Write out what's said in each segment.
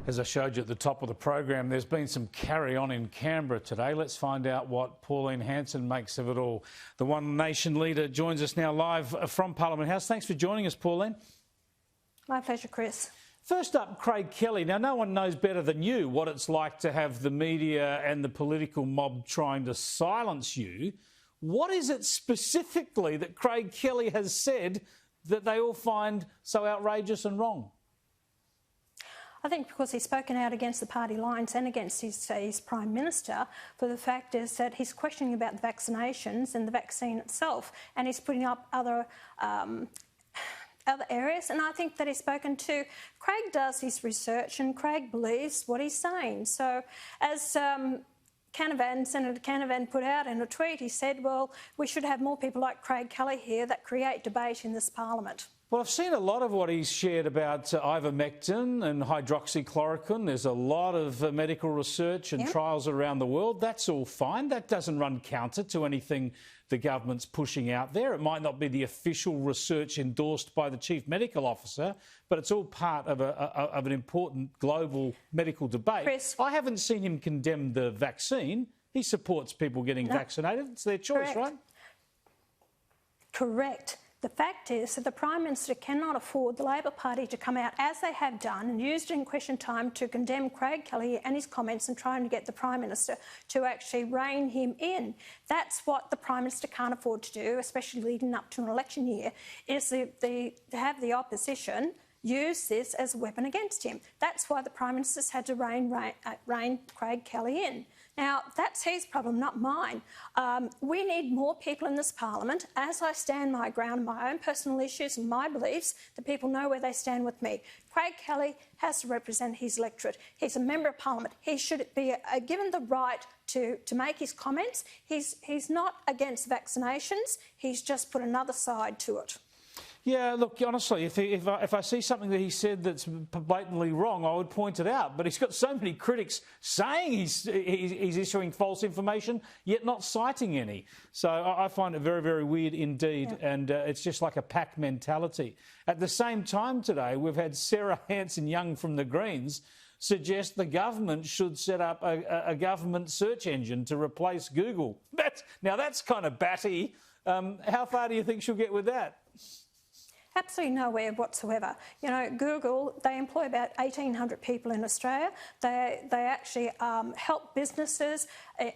As I showed you at the top of the program, there's been some carry-on in Canberra today. Let's find out what Pauline Hanson makes of it all. The One Nation leader joins us now live from Parliament House. Thanks for joining us, Pauline. My pleasure, Chris. First up, Craig Kelly. Now, no one knows better than you what it's like to have the media and the political mob trying to silence you. What is it specifically that Craig Kelly has said that they all find so outrageous and wrong? I think because he's spoken out against the party lines and against his Prime Minister, for the fact is that he's questioning about the vaccinations and the vaccine itself, and he's putting up other areas. And I think that he's spoken to... Craig does his research and Craig believes what he's saying. So as Senator Canavan put out in a tweet, he said, well, we should have more people like Craig Kelly here that create debate in this parliament. Well, I've seen a lot of what he's shared about ivermectin and hydroxychloroquine. There's a lot of medical research and trials around the world. That's all fine. That doesn't run counter to anything the government's pushing out there. It might not be the official research endorsed by the Chief Medical Officer, but it's all part of an important global medical debate. Chris, I haven't seen him condemn the vaccine. He supports people getting vaccinated. It's their choice, right? Correct. The fact is that the Prime Minister cannot afford the Labor Party to come out, as they have done, and used it in question time to condemn Craig Kelly and his comments and trying to get the Prime Minister to actually rein him in. That's what the Prime Minister can't afford to do, especially leading up to an election year, is to have the opposition use this as a weapon against him. That's why the Prime Minister's had to rein Craig Kelly in. Now, that's his problem, not mine. We need more people in this parliament. As I stand my ground, my own personal issues and my beliefs, the people know where they stand with me. Craig Kelly has to represent his electorate. He's a member of parliament. He should be given the right to make his comments. He's not against vaccinations. He's just put another side to it. Yeah, look, honestly, if I see something that he said that's blatantly wrong, I would point it out. But he's got so many critics saying he's issuing false information, yet not citing any. So I find it very, very weird indeed, and it's just like a pack mentality. At the same time today, we've had Sarah Hanson-Young from the Greens suggest the government should set up a government search engine to replace Google. That's kind of batty. How far do you think she'll get with that? Absolutely nowhere whatsoever. You know, Google, they employ about 1,800 people in Australia. They actually help businesses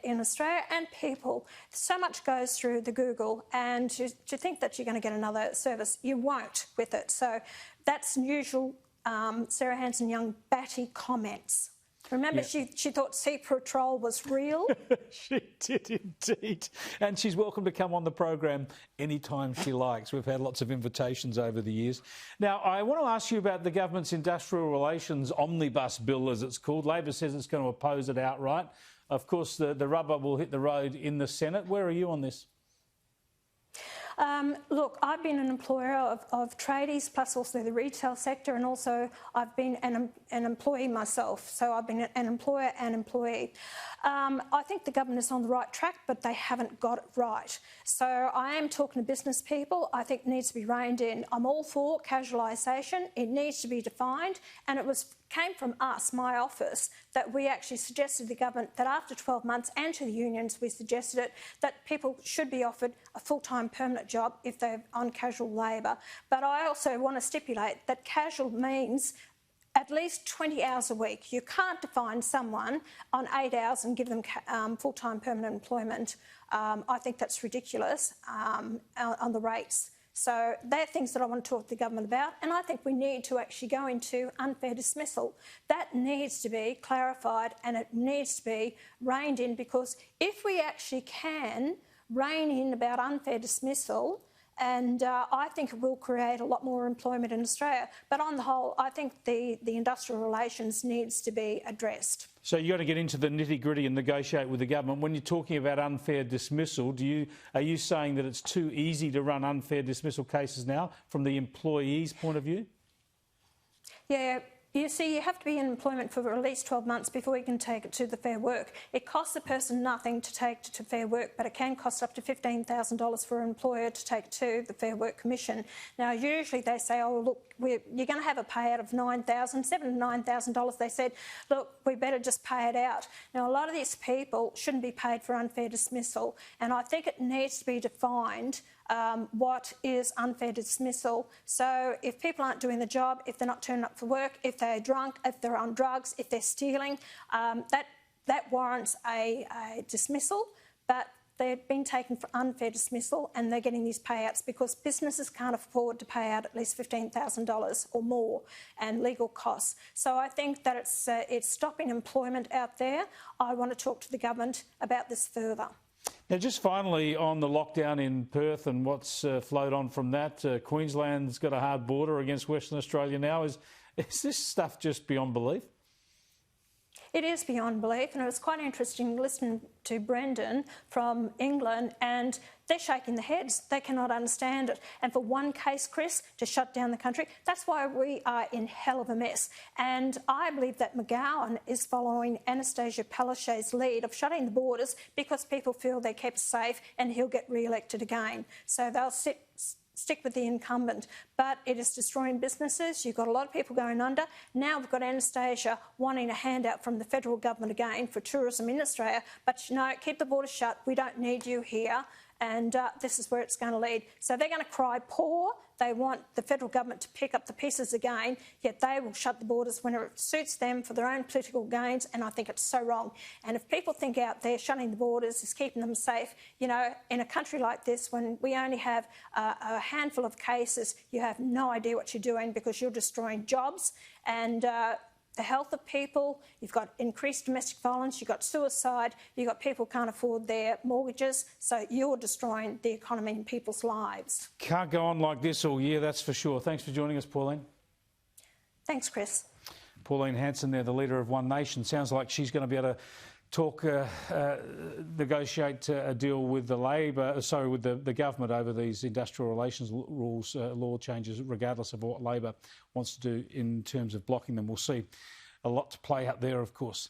in Australia and people. So much goes through the Google, and to think that you're going to get another service, you won't with it. So that's usual Sarah Hanson-Young batty comments. Remember, she thought Sea Patrol was real? She did indeed. And she's welcome to come on the program anytime she likes. We've had lots of invitations over the years. Now, I want to ask you about the government's industrial relations omnibus bill, as it's called. Labor says it's going to oppose it outright. Of course, the rubber will hit the road in the Senate. Where are you on this? Look, I've been an employer of tradies, plus also the retail sector, and also I've been an employee myself. So I've been an employer and employee. I think the government is on the right track, but they haven't got it right. So I am talking to business people. I think it needs to be reined in. I'm all for casualisation. It needs to be defined, and it came from us, my office, that we actually suggested to the government that after 12 months, and to the unions we suggested it, that people should be offered a full-time permanent job if they're on casual labour. But I also want to stipulate that casual means at least 20 hours a week. You can't define someone on 8 hours and give them full-time permanent employment. I think that's ridiculous on the rates. So they're things that I want to talk to the government about, and I think we need to actually go into unfair dismissal. That needs to be clarified and it needs to be reined in, because if we actually can rein in about unfair dismissal, and I think it will create a lot more employment in Australia. But on the whole, I think the industrial relations needs to be addressed. So you've got to get into the nitty-gritty and negotiate with the government. When you're talking about unfair dismissal, are you saying that it's too easy to run unfair dismissal cases now from the employee's point of view? Yeah, You see, you have to be in employment for at least 12 months before you can take it to the Fair Work. It costs the person nothing to take it to Fair Work, but it can cost up to $15,000 for an employer to take it to the Fair Work Commission. Now, usually they say, oh, look, you're going to have a payout of $7,000 to $9,000. They said, look, we better just pay it out. Now, a lot of these people shouldn't be paid for unfair dismissal, and I think it needs to be defined what is unfair dismissal. So if people aren't doing the job, if they're not turning up for work, if they're drunk, if they're on drugs, if they're stealing, that warrants a dismissal. But they've been taken for unfair dismissal and they're getting these payouts because businesses can't afford to pay out at least $15,000 or more and legal costs. So I think that it's stopping employment out there. I want to talk to the government about this further. Now, just finally on the lockdown in Perth and what's flowed on from that, Queensland's got a hard border against Western Australia now. Is this stuff just beyond belief? It is beyond belief, and it was quite interesting listening to Brendan from England, and they're shaking their heads. They cannot understand it. And for one case, Chris, to shut down the country, that's why we are in hell of a mess. And I believe that McGowan is following Anastasia Palaszczuk's lead of shutting the borders because people feel they're kept safe and he'll get re-elected again. So they'll stick with the incumbent, but it is destroying businesses. You've got a lot of people going under. Now we've got Anastasia wanting a handout from the federal government again for tourism in Australia, but no, keep the borders shut. We don't need you here. And this is where it's going to lead. So they're going to cry poor. They want the federal government to pick up the pieces again, yet they will shut the borders when it suits them for their own political gains, and I think it's so wrong. And if people think out there shutting the borders is keeping them safe, you know, in a country like this, when we only have a handful of cases, you have no idea what you're doing because you're destroying jobs and the health of people. You've got increased domestic violence, you've got suicide, you've got people who can't afford their mortgages, so you're destroying the economy and people's lives. Can't go on like this all year, that's for sure. Thanks for joining us, Pauline. Thanks, Chris. Pauline Hanson there, the leader of One Nation. Sounds like she's going to be able to talk, negotiate a deal with the government over these industrial relations rules, law changes, regardless of what Labor wants to do in terms of blocking them. We'll see. A lot to play out there, of course.